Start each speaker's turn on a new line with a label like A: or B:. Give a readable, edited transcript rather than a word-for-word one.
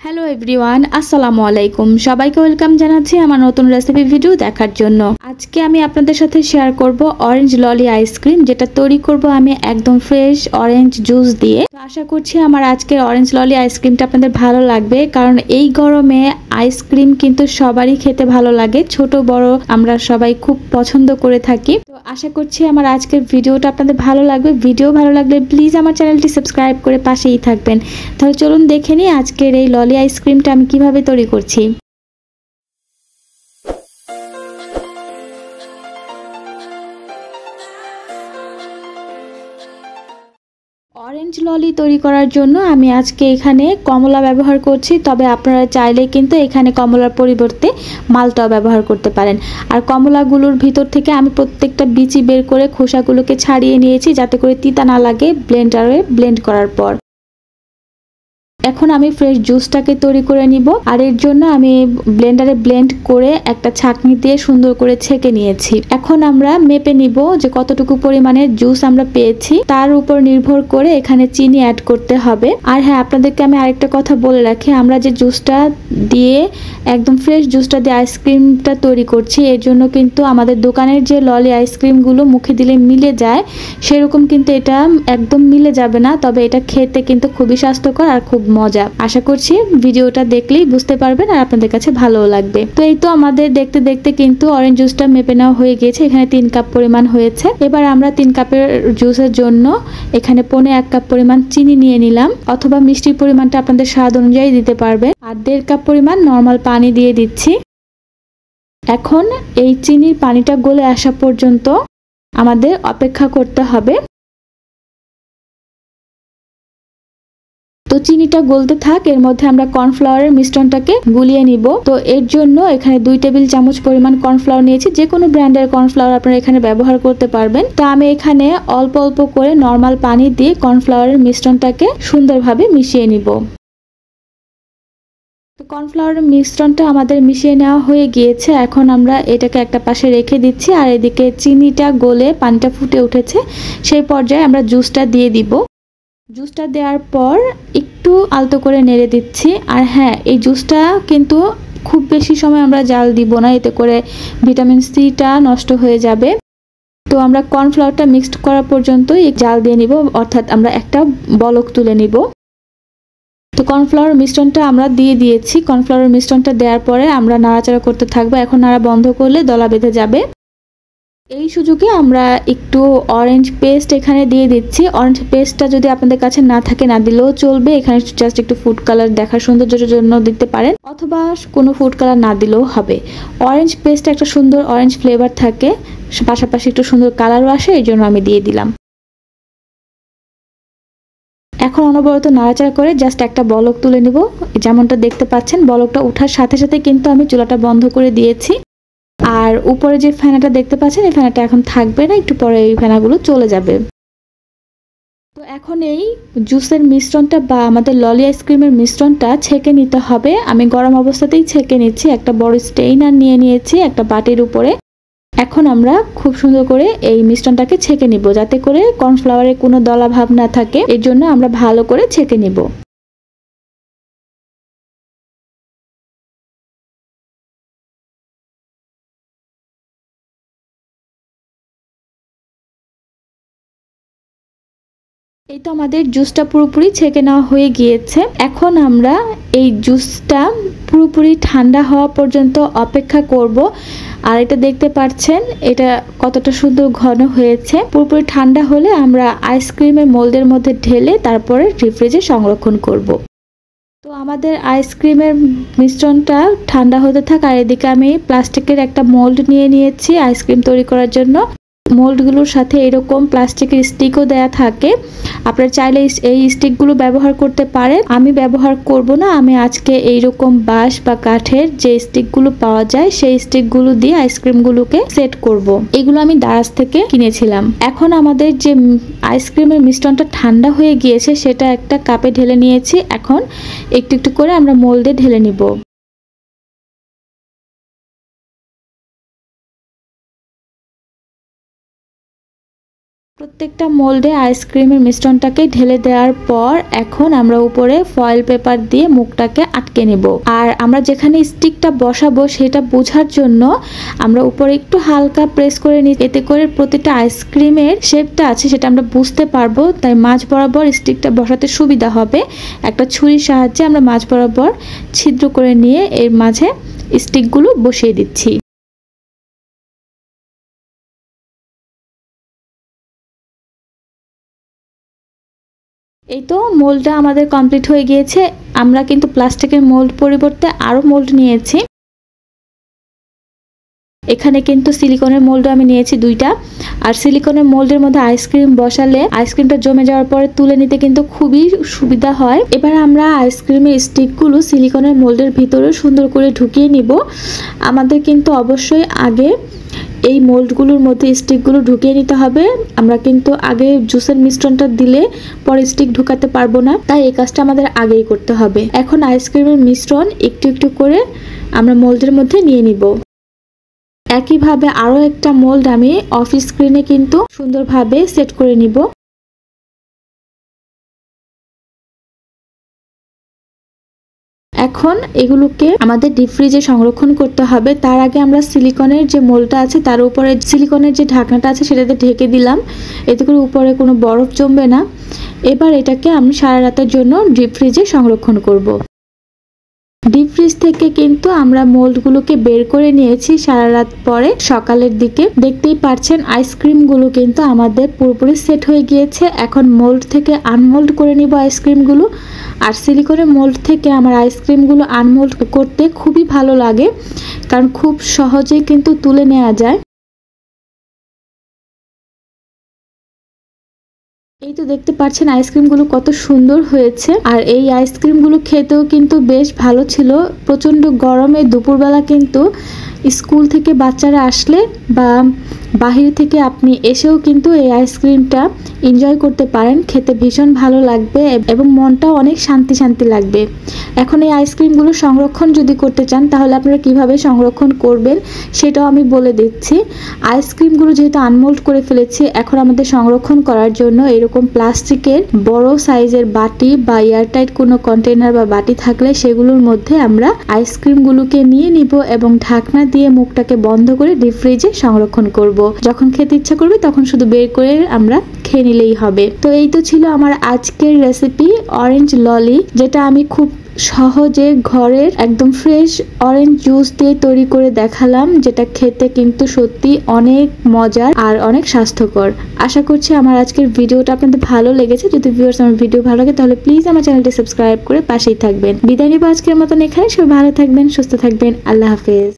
A: Hello everyone, আসসালামু আলাইকুম। সবাইকে ওয়েলকাম জানাচ্ছি আমার নতুন রেসিপি ভিডিও দেখার জন্য। আজকে আমি আপনাদের সাথে শেয়ার করব অরেঞ্জ ললি আইসক্রিম, যেটা তৈরি করব আমি একদম ফ্রেশ অরেঞ্জ জুস দিয়ে। তো আশা করছি আমার আজকের অরেঞ্জ ললি আইসক্রিমটা আপনাদের ভালো লাগবে, কারণ এই গরমে আইসক্রিম কিন্তু সবারই খেতে ভালো লাগে, ছোট বড় আমরা সবাই খুব পছন্দ করে থাকি। তো আশা করছি আমার আজকের ভিডিওটা আপনাদের ভালো লাগবে। ভিডিও ভালো লাগলে প্লিজ আমার চ্যানেলটি সাবস্ক্রাইব করে পাশেই থাকবেন। তাহলে চলুন দেখে নিই আজকের এই ললি আইসক্রিমটা আমি কিভাবে তৈরি করছি। অরেঞ্জ ললি তৈরি করার জন্য আমি আজকে এখানে কমলা ব্যবহার করছি, তবে আপনারা চাইলে কিন্তু এখানে কমলার পরিবর্তে মালটাও ব্যবহার করতে পারেন। আর কমলাগুলোর ভিতর থেকে আমি প্রত্যেকটা বিচি বের করে খোসাগুলোকে ছাড়িয়ে নিয়েছি, যাতে করে তিতা না লাগে ব্লেন্ডারে ব্লেন্ড করার পর। এখন আমি ফ্রেশ জুসটাকে তৈরি করে নিব, আর এর জন্য আমি ব্লেন্ডারে ব্লেন্ড করে একটা ছাঁকনি দিয়ে সুন্দর করে ছেঁকে নিয়েছি। এখন আমরা মেপে নিব যে কতটুকু পরিমাণের জুস আমরা পেয়েছি, তার উপর নির্ভর করে এখানে চিনি অ্যাড করতে হবে। আর হ্যাঁ, আপনাদেরকে আমি আরেকটা কথা বলে রাখি, আমরা যে জুসটা দিয়ে একদম ফ্রেশ জুসটা দিয়ে আইসক্রিমটা তৈরি করছি, এর জন্য কিন্তু আমাদের দোকানের যে ললি আইসক্রিমগুলো মুখে দিলে মিলে যায়, সেরকম কিন্তু এটা একদম মিলে যাবে না। তবে এটা খেতে কিন্তু খুবই স্বাস্থ্যকর আর খুব মজা। আশা করছি ভিডিওটা দেখলেই বুঝতে পারবেন আর আপনাদের কাছে ভালো লাগবে। তো এই তো আমাদের দেখতে দেখতে কিন্তু অরেঞ্জ জুসটা মেপে নেওয়া হয়ে গিয়েছে। এখানে 3 কাপ পরিমাণ হয়েছে। এবার আমরা 3 কাপের জুসের জন্য এখানে 1.5 কাপ পরিমাণ চিনি নিয়ে নিলাম, অথবা মিষ্টির পরিমাণটা আপনাদের স্বাদ অনুযায়ী দিতে পারবেন। আর 1.5 কাপ পরিমাণ নর্মাল পানি দিয়ে দিচ্ছি। এখন এই চিনির পানিটা গলে আসা পর্যন্ত আমাদের অপেক্ষা করতে হবে। তো চিনিটা গলতে থাক, এর মধ্যে আমরা কর্নফ্লাওয়ারের মিশ্রণটাকে গুলিয়ে নিব। তো এর জন্য এখানে 2 টেবিল চামচ পরিমাণ কর্নফ্লাওয়ার নিয়েছি। যে কোনো ব্র্যান্ডের কর্নফ্লাওয়ার আপনারা এখানে ব্যবহার করতে পারবেন। তো আমি এখানে অল্প অল্প করে নর্মাল পানি দিয়ে কর্নফ্লাওয়ারের মিশ্রণটাকে সুন্দরভাবে মিশিয়ে নিব। তো কর্নফ্লাওয়ারের মিশ্রণটা আমাদের মিশিয়ে নেওয়া হয়ে গিয়েছে। এখন আমরা এটাকে একটা পাশে রেখে দিচ্ছি, আর এদিকে চিনিটা গলে পানিটা ফুটে উঠেছে, সেই পর্যায়ে আমরা জুসটা দিয়ে দিব। জুসটা দেওয়ার পর একটু আলতো করে নেড়ে দিচ্ছি। আর হ্যাঁ, এই জুসটা কিন্তু খুব বেশি সময় আমরা জাল দিব না, এতে করে ভিটামিন সিটা নষ্ট হয়ে যাবে। তো আমরা কর্নফ্লাওয়ারটা মিক্সড করা পর্যন্তই জাল দিয়ে নিব, অর্থাৎ আমরা একটা বলক তুলে নিব। তো কর্নফ্লাওয়ার মিশ্রণটা আমরা দিয়ে দিয়েছি। কর্নফ্লাওয়ার মিশ্রণটা দেওয়ার পরে আমরা নাড়াচাড়া করতে থাকবো। এখন নাড়া বন্ধ করলে দলা বেঁধে যাবে। এই সুযোগে আমরা একটু অরেঞ্জ পেস্ট এখানে দিয়ে দিচ্ছি। অরেঞ্জ পেস্টটা যদি আপনাদের কাছে না থাকে, না দিলেও চলবে। এখানে জাস্ট একটু ফুড কালার দেখার সৌন্দর্যের জন্য দিতে পারেন, অথবা কোনো ফুড কালার না দিলেও হবে। অরেঞ্জ পেস্টে একটা সুন্দর অরেঞ্জ ফ্লেভার থাকে, পাশাপাশি একটু সুন্দর কালারও আসে, এই জন্য আমি দিয়ে দিলাম। এখন অনবরত নাড়াচাড়া করে জাস্ট একটা বলক তুলে নিব। যেমনটা দেখতে পাচ্ছেন, বলকটা ওঠার সাথে সাথে কিন্তু আমি চুলাটা বন্ধ করে দিয়েছি। আর উপরে যে ফেনাটা দেখতে পাচ্ছেন, এই ফেনাটা এখন থাকবে না, একটু পরে এই ফেনাগুলো চলে যাবে। তো এখন এই জুসের মিশ্রণটা বা আমাদের ললি আইসক্রিমের মিশ্রণটা ছেঁকে নিতে হবে। আমি গরম অবস্থাতেই ছেঁকে নিচ্ছি। একটা বড় স্টেইনার নিয়ে নিয়েছি একটা বাটির উপরে। এখন আমরা খুব সুন্দর করে এই মিশ্রণটাকে ছেঁকে নিব, যাতে করে কর্নফ্লাওয়ারে কোনো দলা ভাব না থাকে। এর জন্য আমরা ভালো করে ছেঁকে নিব। এই তো আমাদের জুসটা পুরোপুরি ছেঁকে নেওয়া হয়ে গিয়েছে। এখন আমরা এই জুসটা পুরোপুরি ঠান্ডা হওয়া পর্যন্ত অপেক্ষা করব। আর এটা দেখতে পাচ্ছেন এটা কতটা সুন্দর ঘন হয়েছে। পুরোপুরি ঠান্ডা হলে আমরা আইসক্রিমের মোল্ডের মধ্যে ঢেলে তারপরে ডিপফ্রিজে সংরক্ষণ করব। তো আমাদের আইসক্রিমের মিশ্রণটা ঠান্ডা হতে থাক, আর এদিকে আমি প্লাস্টিকের একটা মোল্ড নিয়ে নিয়েছি আইসক্রিম তৈরি করার জন্য। মোল্ডগুলোর সাথে এরকম প্লাস্টিকের স্টিকও দেয়া থাকে, আপনারা চাইলে এই স্টিকগুলো ব্যবহার করতে পারেন। আমি ব্যবহার করব না, আমি আজকে এইরকম বাঁশ বা কাঠের যে স্টিকগুলো পাওয়া যায় সেই স্টিকগুলো দিয়ে আইসক্রিমগুলোকে সেট করব। এগুলো আমি দারাজ থেকে কিনেছিলাম। এখন আমাদের যে আইসক্রিমের মিশ্রণটা ঠান্ডা হয়ে গিয়েছে, সেটা একটা কাপে ঢেলে নিয়েছি। এখন একটু একটু করে আমরা মোল্ডে ঢেলে নিব। প্রত্যেকটা মোল্ডে আইসক্রিমের মিশ্রণটাকে ঢেলে দেওয়ার পর এখন আমরা উপরে ফয়েল পেপার দিয়ে মুখটাকে আটকে নেব। আর আমরা যেখানে স্টিকটা বসাবো সেটা বোঝার জন্য আমরা উপরে একটু হালকা প্রেস করে নিই, এতে করে প্রতিটা আইসক্রিমের শেপটা আছে সেটা আমরা বুঝতে পারবো। তাই মাঝ বরাবর স্টিকটা বসাতে সুবিধা হবে। একটা ছুরির সাহায্যে আমরা মাঝ বরাবর ছিদ্র করে নিয়ে এর মাঝে স্টিকগুলো বসিয়ে দিচ্ছি। এই তো মোল্ডটা আমাদের কমপ্লিট হয়ে গিয়েছে। আমরা কিন্তু প্লাস্টিকের মোল্ড পরিবর্তে আরো মোল্ড নিয়েছি। এখানে কিন্তু সিলিকনের মোল্ডও আমি নিয়েছি 2টা। আর সিলিকনের মোল্ডের মধ্যে আইসক্রিম বসালে আইসক্রিমটা জমে যাওয়ার পরে তুলে নিতে কিন্তু খুবই সুবিধা হয়। এবার আমরা আইসক্রিমের স্টিকগুলো সিলিকনের মোল্ডের ভিতরে সুন্দর করে ঢুকিয়ে নিব। আমাদের কিন্তু অবশ্যই আগে এই মোল্ডগুলোর মধ্যে স্টিকগুলো ঢুকিয়ে নিতে হবে। আমরা কিন্তু আগে জুসের মিশ্রণটা দিলে পরে স্টিক ঢুকাতে পারবো না, তাই এই কাজটা আমাদের আগেই করতে হবে। এখন আইসক্রিমের মিশ্রণ একটু একটু করে আমরা মোল্ডের মধ্যে নিয়ে নিব। একইভাবে আরো একটা মোল্ড আমি অফ স্ক্রিনে কিন্তু সুন্দরভাবে সেট করে নিব। এখন এগুলোকে আমাদের ডিপ ফ্রিজে সংরক্ষণ করতে হবে। তার আগে আমরা সিলিকনের যে মোল্ডটা আছে তার উপরে সিলিকনের যে ঢাকনাটা আছে সেটাতে ঢেকে দিলাম, এতে করে উপরে কোনো বরফ জমবে না। এবার এটাকে আমি সারা রাতের জন্য ডিপ ফ্রিজে সংরক্ষণ করব। ডিপ ফ্রিজ থেকে কিন্তু আমরা মোল্ডগুলোকে বের করে নিয়েছি সারা রাত পরে সকালের দিকে। দেখতেই পাচ্ছেন আইসক্রিমগুলো কিন্তু আমাদের পুরোপুরি সেট হয়ে গিয়েছে। এখন মোল্ড থেকে আনমোল্ড করে নিব আইসক্রিমগুলো। আর সিলিকনের মোল্ড থেকে আমার আইসক্রিমগুলো আনমোল্ড করতে খুবই ভালো লাগে, কারণ খুব সহজেই কিন্তু তুলে নেওয়া যায়। এই তো দেখতে পাচ্ছেন আইসক্রিমগুলো কত সুন্দর হয়েছে। আর এই আইসক্রিমগুলো খেতেও কিন্তু বেশ ভালো ছিল। প্রচণ্ড গরমে দুপুরবেলা কিন্তু স্কুল থেকে বাচ্চারা আসলে বা বাহির থেকে আপনি এসেও কিন্তু এই আইসক্রিমটা এনজয় করতে পারেন। খেতে ভীষণ ভালো লাগবে এবং মনটাও অনেক শান্তি শান্তি লাগবে। এখন এই আইসক্রিমগুলো সংরক্ষণ যদি করতে চান তাহলে আপনারা কিভাবে সংরক্ষণ করবেন সেটাও আমি বলে দিচ্ছি। আইসক্রিমগুলো যেহেতু আনমোল্ড করে ফেলেছি, এখন আমাদের সংরক্ষণ করার জন্য এরকম প্লাস্টিকের বড় সাইজের বাটি বা এয়ারটাইট কোনো কন্টেনার বা বাটি থাকলে সেগুলোর মধ্যে আমরা আইসক্রিমগুলোকে নিয়ে নিব এবং ঢাকনা দিয়ে মুখটাকে বন্ধ করে ডিপ ফ্রিজে সংরক্ষণ করব। যখন খেতে ইচ্ছা করবে তখন শুধু বের করে আমরা খেয়ে নিলেই হবে। তো এই তো ছিল আমার আজকের রেসিপি অরেঞ্জ ললি, যেটা আমি খুব সহজে ঘরের একদম ফ্রেশ অরেঞ্জ জুস দিয়ে তৈরি করে দেখালাম, যেটা খেতে কিন্তু সত্যি অনেক মজার আর অনেক স্বাস্থ্যকর। আশা করছি আমার আজকের ভিডিওটা আপনাদের ভালো লেগেছে। যদি ভিউয়ার্স আমার ভিডিও ভালো লাগে তাহলে প্লিজ আমার চ্যানেলটি সাবস্ক্রাইব করে পাশেই থাকবেন। বিদায় নিব আজকের মতন এখানে। সবাই ভালো থাকবেন, সুস্থ থাকবেন। আল্লাহ হাফেজ।